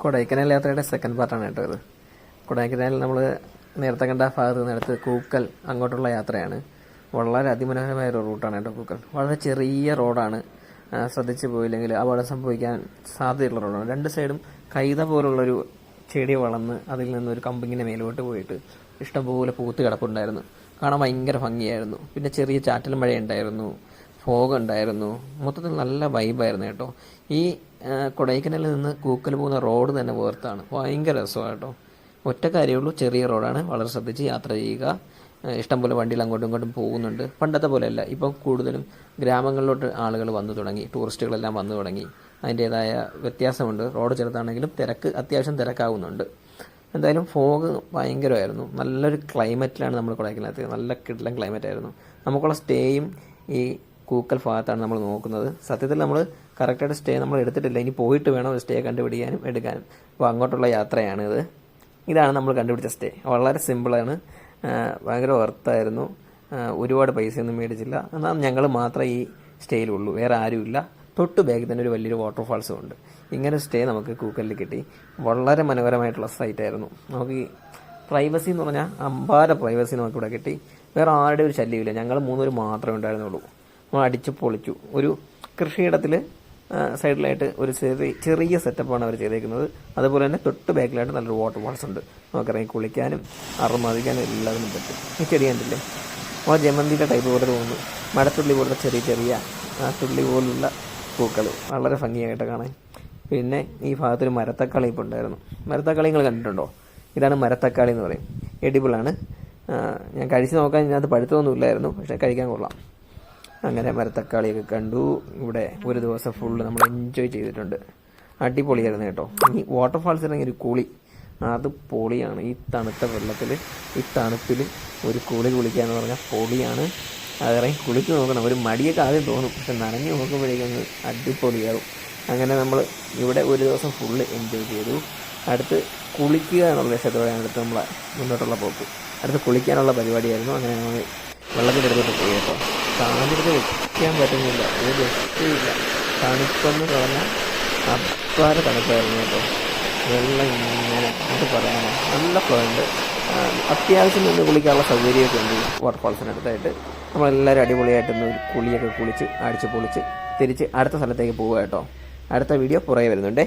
കൊടൈക്കനാൽ യാത്രയുടെ സെക്കൻഡ് പാർട്ടാണ് കേട്ടോ ഇത്. കൊടൈക്കനാലിൽ നമ്മൾ നേരത്തെ കണ്ട ഭാഗത്ത് നിന്നെടുത്ത് കൂക്കൽ അങ്ങോട്ടുള്ള യാത്രയാണ്. വളരെ അതിമനോഹരമായ ഒരു റൂട്ടാണ് കേട്ടോ കൂക്കൽ. വളരെ ചെറിയ റോഡാണ്, ശ്രദ്ധിച്ചു പോയില്ലെങ്കിൽ അപകടം സംഭവിക്കാൻ സാധ്യതയുള്ള റോഡാണ്. രണ്ട് സൈഡും കൈത പോലുള്ളൊരു ചെടി വളർന്ന് അതിൽ നിന്നൊരു കമ്പിങ്ങിൻ്റെ മേലോട്ട് പോയിട്ട് ഇഷ്ടംപോലെ പൂത്ത് കിടപ്പുണ്ടായിരുന്നു. കാണാൻ ഭയങ്കര ഭംഗിയായിരുന്നു. പിന്നെ ചെറിയ ചാറ്റൽ മഴയുണ്ടായിരുന്നു, ഫോഗ് ഉണ്ടായിരുന്നു. മൊത്തത്തിൽ നല്ല വൈബായിരുന്നു കേട്ടോ. ഈ കൊടൈക്കനാലിൽ നിന്ന് കൂക്കൽ പോകുന്ന റോഡ് തന്നെ വേർത്താണ്, ഭയങ്കര രസമാണ് കേട്ടോ. ഒറ്റ കാര്യമുള്ളൂ, ചെറിയ റോഡാണ്, വളരെ ശ്രദ്ധിച്ച് യാത്ര ചെയ്യുക. ഇഷ്ടംപോലെ വണ്ടികൾ അങ്ങോട്ടും ഇങ്ങോട്ടും പോകുന്നുണ്ട്. പണ്ടത്തെ പോലെയല്ല, ഇപ്പം കൂടുതലും ഗ്രാമങ്ങളിലോട്ട് ആളുകൾ വന്നു തുടങ്ങി, ടൂറിസ്റ്റുകളെല്ലാം വന്നു തുടങ്ങി. അതിൻ്റേതായ വ്യത്യാസമുണ്ട്. റോഡ് ചെറുതാണെങ്കിലും അത്യാവശ്യം തിരക്കാവുന്നുണ്ട്. എന്തായാലും ഫോഗ് ഭയങ്കരമായിരുന്നു. നല്ലൊരു ക്ലൈമറ്റിലാണ് നമ്മൾ കൊടൈക്കനാലിൽ, നല്ല കിടിലൻ ക്ലൈമറ്റായിരുന്നു. നമുക്കുള്ള സ്റ്റേയും ഈ കൂക്കൽ ഭാഗത്താണ് നമ്മൾ നോക്കുന്നത്. സത്യത്തിൽ നമ്മൾ കറക്റ്റായിട്ട് സ്റ്റേ നമ്മൾ എടുത്തിട്ടില്ല, ഇനി പോയിട്ട് വേണം ഒരു സ്റ്റേ കണ്ടുപിടിക്കാനും എടുക്കാനും. അപ്പോൾ അങ്ങോട്ടുള്ള യാത്രയാണിത്. ഇതാണ് നമ്മൾ കണ്ടുപിടിച്ച സ്റ്റേ. വളരെ സിമ്പിളാണ്, ഭയങ്കര വർത്തായിരുന്നു. ഒരുപാട് പൈസയൊന്നും മേടിച്ചില്ല. എന്നാൽ ഞങ്ങൾ മാത്രമേ ഈ സ്റ്റേയിലുള്ളൂ, വേറെ ആരുമില്ല. തൊട്ട് ബാക്കിൽ തന്നെ ഒരു വലിയൊരു വാട്ടർഫാൾസും ഉണ്ട്. ഇങ്ങനെ സ്റ്റേ നമുക്ക് കൂക്കലിൽ കിട്ടി. വളരെ മനോഹരമായിട്ടുള്ള സൈറ്റായിരുന്നു. നമുക്ക് ഈ പ്രൈവസി എന്ന് പറഞ്ഞാൽ അമ്പാര പ്രൈവസി നമുക്കിവിടെ കിട്ടി. വേറെ ആരുടെ ഒരു ശല്യമില്ല. ഞങ്ങൾ മൂന്നുപേർ മാത്രമേ ഉണ്ടായിരുന്നുള്ളൂ. നമ്മൾ അടിച്ചു പൊളിച്ചു. ഒരു കൃഷിയിടത്തിൽ സൈഡിലായിട്ട് ഒരു ചെറിയ സെറ്റപ്പാണ് അവർ ചെയ്തേക്കുന്നത്. അതുപോലെ തന്നെ തൊട്ട് ബാക്കിലായിട്ട് നല്ലൊരു വാട്ടർഫാൾസ് ഉണ്ട്. നമുക്കിറങ്ങി കുളിക്കാനും അറുമതിക്കാനും എല്ലാത്തിനും പറ്റും. ഈ ചെടി കണ്ടില്ലേ, ആ ജമന്തിയുടെ ടൈപ്പ് പോലെ തോന്നുന്നു. മഴത്തുള്ളി പോലുള്ള ചെറിയ ചെറിയ തുള്ളി പോലുള്ള പൂക്കൾ, വളരെ ഭംഗിയായിട്ട് കാണാൻ. പിന്നെ ഈ ഭാഗത്തൊരു മരത്തക്കാളി ഇപ്പോൾ ഉണ്ടായിരുന്നു. മരത്തക്കാളി നിങ്ങൾ കണ്ടിട്ടുണ്ടോ? ഇതാണ് മരത്തക്കാളി എന്ന് പറയും. എഡിബിളാണ്. ഞാൻ കഴിച്ച് നോക്കാൻ ഇതിനകത്ത് പഴുത്തൊന്നുമില്ലായിരുന്നു, പക്ഷേ കഴിക്കാൻ കൊള്ളാം. അങ്ങനെ മരത്തക്കാളിയൊക്കെ കണ്ടു. ഇവിടെ ഒരു ദിവസം ഫുള്ള് നമ്മൾ എൻജോയ് ചെയ്തിട്ടുണ്ട്. അടിപൊളിയായിരുന്നു കേട്ടോ. ഈ വാട്ടർഫാൾസ് ഇറങ്ങിയ ഒരു കുളി, അത് പൊളിയാണ്. ഈ തണുത്ത വെള്ളത്തിൽ, ഈ തണുപ്പിൽ ഒരു കുളിക്കുക എന്ന് പറഞ്ഞാൽ പൊളിയാണ്. അതിറങ്ങി കുളിച്ച് നോക്കണം. ഒരു മടിയൊക്കെ ആദ്യം തോന്നും, പക്ഷെ നനഞ്ഞ് നോക്കുമ്പോഴേക്കും അടിപൊളിയാവും. അങ്ങനെ നമ്മൾ ഇവിടെ ഒരു ദിവസം ഫുള്ള് എൻജോയ് ചെയ്തു. അടുത്ത് കുളിക്കുക എന്നുള്ള ലക്ഷ്യത്തോടെയാണ് അടുത്ത് നമ്മളെ മുന്നോട്ടുള്ള പോക്ക്. അടുത്ത് കുളിക്കാനുള്ള പരിപാടിയായിരുന്നു. അങ്ങനെ നമ്മൾ വെള്ളത്തിൻ്റെ അടുത്തോട്ട് പോയി കേട്ടോ. കാലെടുത്ത് വെക്കാൻ പറ്റുന്നില്ല, ഒരു രക്ഷയില്ല. തണുപ്പെന്ന് പറഞ്ഞാൽ അപ്പാര തണുപ്പായിരുന്നു കേട്ടോ. വെള്ളം ഇങ്ങനെ നമുക്ക് പറയാനോ നല്ല ഫ്ലോ ഉണ്ട്. അത്യാവശ്യം നിന്ന് കുളിക്കാനുള്ള സൗകര്യമൊക്കെ ഉണ്ട് വാട്ടർഫാൾസിനടുത്തായിട്ട്. നമ്മളെല്ലാവരും അടിപൊളിയായിട്ടൊന്ന് കുളിയൊക്കെ കുളിച്ച് അടിച്ച് പൊളിച്ച് തിരിച്ച് അടുത്ത സ്ഥലത്തേക്ക് പോവുക കേട്ടോ. അടുത്ത വീഡിയോ പുറകെ വരുന്നുണ്ടേ.